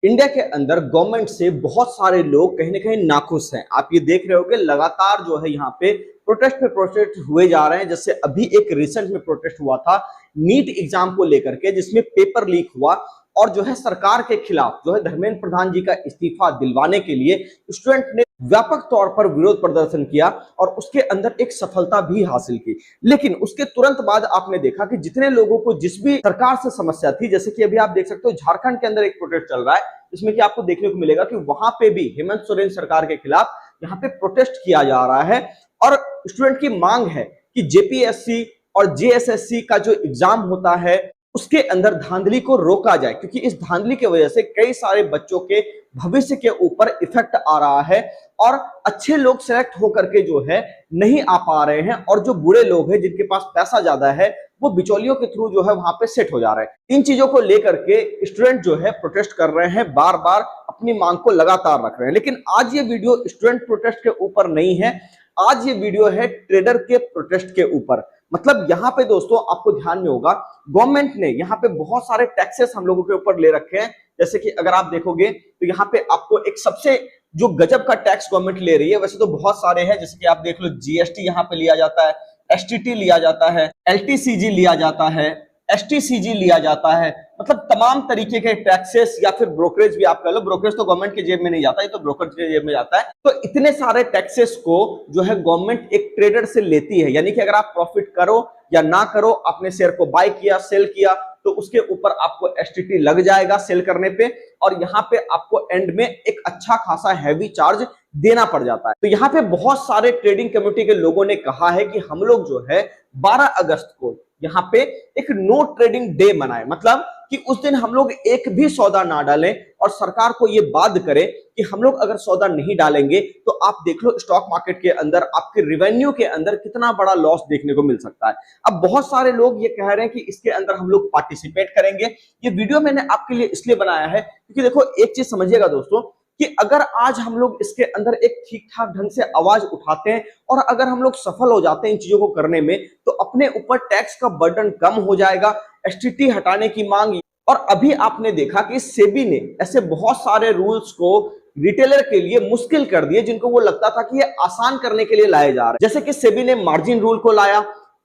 India के अंदर government से बहुत सारे लोग कहीं ना कहीं नाखुश हैं। आप ये देख रहे हो कि लगातार जो है यहाँ पे प्रोटेस्ट हुए जा रहे हैं। जैसे अभी एक रिसेंट में प्रोटेस्ट हुआ था नीट एग्जाम को लेकर के, जिसमें पेपर लीक हुआ और जो है सरकार के खिलाफ जो है धर्मेंद्र प्रधान जी का इस्तीफा दिलवाने के लिए स्टूडेंट ने व्यापक तौर पर विरोध प्रदर्शन किया और उसके अंदर एक सफलता भी हासिल की। लेकिन उसके तुरंत बाद आपने देखा कि जितने लोगों को जिस भी सरकार से समस्या थी, जैसे कि अभी आप देख सकते हो झारखंड के अंदर एक प्रोटेस्ट चल रहा है, जिसमें कि आपको देखने को मिलेगा कि वहां पे भी हेमंत सोरेन सरकार के खिलाफ यहाँ पे प्रोटेस्ट किया जा रहा है और स्टूडेंट की मांग है कि जेपीएससी और जेएसएससी का जो एग्जाम होता है उसके अंदर धांधली को रोका जाए, क्योंकि इस धांधली की वजह से कई सारे बच्चों के भविष्य के ऊपर इफेक्ट आ रहा है और अच्छे लोग सिलेक्ट होकर के जो है नहीं आ पा रहे हैं और जो बुरे लोग हैं जिनके पास पैसा ज्यादा है वो बिचौलियों के थ्रू जो है वहां पे सेट हो जा रहे हैं। इन चीजों को लेकर के स्टूडेंट जो है प्रोटेस्ट कर रहे हैं, बार बार अपनी मांग को लगातार रख रहे हैं। लेकिन आज ये वीडियो स्टूडेंट प्रोटेस्ट के ऊपर नहीं है, आज ये वीडियो है ट्रेडर के प्रोटेस्ट के ऊपर। मतलब यहाँ पे दोस्तों आपको ध्यान में होगा गवर्नमेंट ने यहाँ पे बहुत सारे टैक्सेस हम लोगों के ऊपर ले रखे हैं। जैसे कि अगर आप देखोगे तो यहाँ पे आपको एक सबसे जो गजब का टैक्स गवर्नमेंट ले रही है, वैसे तो बहुत सारे हैं, जैसे कि आप देख लो जीएसटी यहाँ पे लिया जाता है, एसटीटी लिया जाता है, एलटीसीजी लिया जाता है, एसटीसीजी लिया जाता है। मतलब तमाम तरीके के टैक्सेस या फिर ब्रोकरेज भी आप कह लो, ब्रोकरेज तो गवर्नमेंट के जेब में नहीं जाता, ये तो ब्रोकर के जेब में जाता है। तो इतने सारे टैक्सेस को जो है गवर्नमेंट एक ट्रेडर से लेती है, यानी कि अगर आप प्रॉफिट करो या ना करो, आपने शेयर को बाय किया सेल किया तो उसके ऊपर आपको एसटीटी लग जाएगा सेल करने पे और यहाँ पे आपको एंड में एक अच्छा खासा हैवी चार्ज देना पड़ जाता है। तो यहाँ पे बहुत सारे ट्रेडिंग कम्युनिटी के लोगों ने कहा है कि हम लोग जो है 12 अगस्त को यहाँ पे एक नो ट्रेडिंग डे मनाए, मतलब कि उस दिन हम लोग एक भी सौदा ना डालें और सरकार को ये बाध्य करें कि हम लोग अगर सौदा नहीं डालेंगे तो आप देख लो स्टॉक मार्केट के अंदर आपके रिवेन्यू के अंदर कितना बड़ा लॉस देखने को मिल सकता है। अब बहुत सारे लोग ये कह रहे हैं कि इसके अंदर हम लोग पार्टिसिपेट करेंगे। ये वीडियो मैंने आपके लिए इसलिए बनाया है क्योंकि देखो एक चीज समझिएगा दोस्तों कि अगर आज हम लोग इसके अंदर एक ठीक ठाक ढंग से आवाज उठाते हैं और अगर हम लोग सफल हो जाते हैं इन चीजों को करने में तो अपने ऊपर टैक्स का बर्डन कम हो जाएगा, एसटीटी हटाने की मांग। और अभी आपने देखा कि सेबी ने ऐसे बहुत सारे रूल्स को रिटेलर के लिए मुश्किल कर दिए जिनको वो लगता था कि ये आसान करने के लिए लाए जा रहे हैं। जैसे कि सेबी ने मार्जिन रूल को लाया,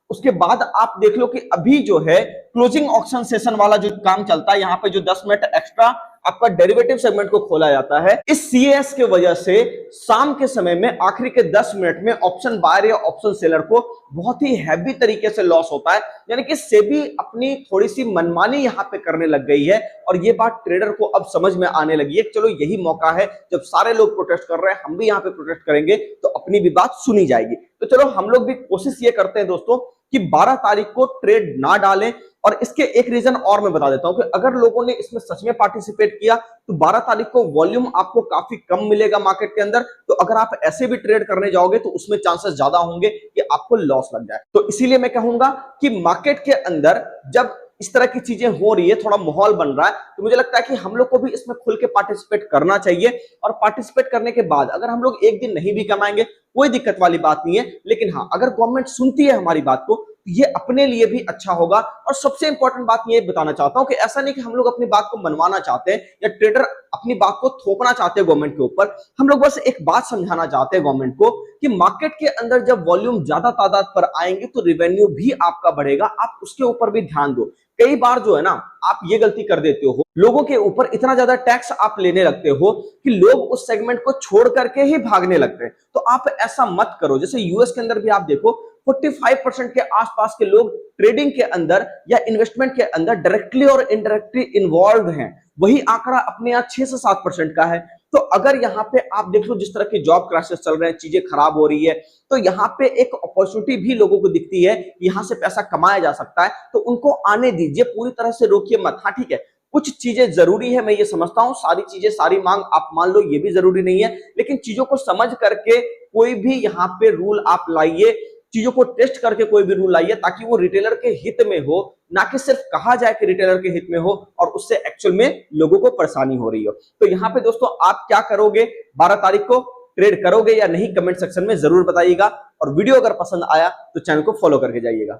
उसके बाद आप देख लो कि अभी जो है क्लोजिंग ऑक्शन सेशन वाला जो काम चलता है, यहाँ पे जो 10 मिनट एक्स्ट्रा आपका डेरिवेटिव सेगमेंट को खोला जाता है, इस सीएस के वजह से शाम के समय में आखिरी के 10 मिनट में ऑप्शन बायर या ऑप्शन सेलर को बहुत ही हैवी तरीके से लॉस होता है। यानी कि सेबी अपनी थोड़ी सी मनमानी यहाँ पे करने लग गई है और ये बात ट्रेडर को अब समझ में आने लगी है। चलो यही मौका है, जब सारे लोग प्रोटेस्ट कर रहे हैं हम भी यहाँ पे प्रोटेस्ट करेंगे तो अपनी भी बात सुनी जाएगी। तो चलो हम लोग भी कोशिश ये करते हैं दोस्तों कि 12 तारीख को ट्रेड ना डालें। और इसके एक रीजन और मैं बता देता हूं कि अगर लोगों ने इसमें सच में पार्टिसिपेट किया तो 12 तारीख को वॉल्यूम आपको काफी कम मिलेगा मार्केट के अंदर। तो अगर आप ऐसे भी ट्रेड करने जाओगे तो उसमें चांसेस ज्यादा होंगे कि आपको लॉस लग जाए। तो इसीलिए मैं कहूंगा कि मार्केट के अंदर जब इस तरह की चीजें हो रही है, थोड़ा माहौल बन रहा है, तो मुझे लगता है कि हम लोग को भी इसमें खुल के पार्टिसिपेट करना चाहिए। और पार्टिसिपेट करने के बाद अगर हम लोग एक दिन नहीं भी कमाएंगे कोई दिक्कत वाली बात नहीं है, लेकिन हाँ अगर गवर्नमेंट सुनती है हमारी बात को ये अपने लिए भी अच्छा होगा। और सबसे इंपॉर्टेंट बात ये बताना चाहता हूं कि ऐसा नहीं कि हम लोग अपनी बात को मनवाना चाहते हैं या ट्रेडर अपनी बात को थोपना चाहते हैं गवर्नमेंट के ऊपर। हम लोग बस एक बात समझाना चाहते हैं गवर्नमेंट को कि मार्केट के अंदर जब वॉल्यूम ज्यादा तादाद पर आएंगे तो रिवेन्यू भी आपका बढ़ेगा, आप उसके ऊपर भी ध्यान दो। कई बार जो है ना आप ये गलती कर देते हो, लोगों के ऊपर इतना ज्यादा टैक्स आप लेने लगते हो कि लोग उस सेगमेंट को छोड़ करके ही भागने लगते हैं। तो आप ऐसा मत करो। जैसे यूएस के अंदर भी आप देखो 45% के आसपास के लोग ट्रेडिंग के अंदर या इन्वेस्टमेंट के अंदर डायरेक्टली और इनडायरेक्टली इन्वॉल्व हैं। वही आंकड़ा अपने यहाँ 6 से 7% का है। तो अगर यहाँ पे आप देख लो जिस तरह के जॉब क्राइसिस चल रहे हैं, चीजें खराब हो रही है, तो यहाँ पे एक अपॉर्चुनिटी भी लोगों को दिखती है, यहाँ से पैसा कमाया जा सकता है, तो उनको आने दीजिए, पूरी तरह से रोकिए मत। हाँ ठीक है, कुछ चीजें जरूरी है, मैं ये समझता हूँ, सारी चीजें सारी मांग आप मान लो ये भी जरूरी नहीं है, लेकिन चीजों को समझ करके कोई भी यहाँ पे रूल आप लाइए, चीजों को टेस्ट करके कोई भी रूल लाइए ताकि वो रिटेलर के हित में हो, ना कि सिर्फ कहा जाए कि रिटेलर के हित में हो और उससे एक्चुअल में लोगों को परेशानी हो रही हो। तो यहाँ पे दोस्तों आप क्या करोगे, 12 तारीख को ट्रेड करोगे या नहीं, कमेंट सेक्शन में जरूर बताइएगा। और वीडियो अगर पसंद आया तो चैनल को फॉलो करके जाइएगा।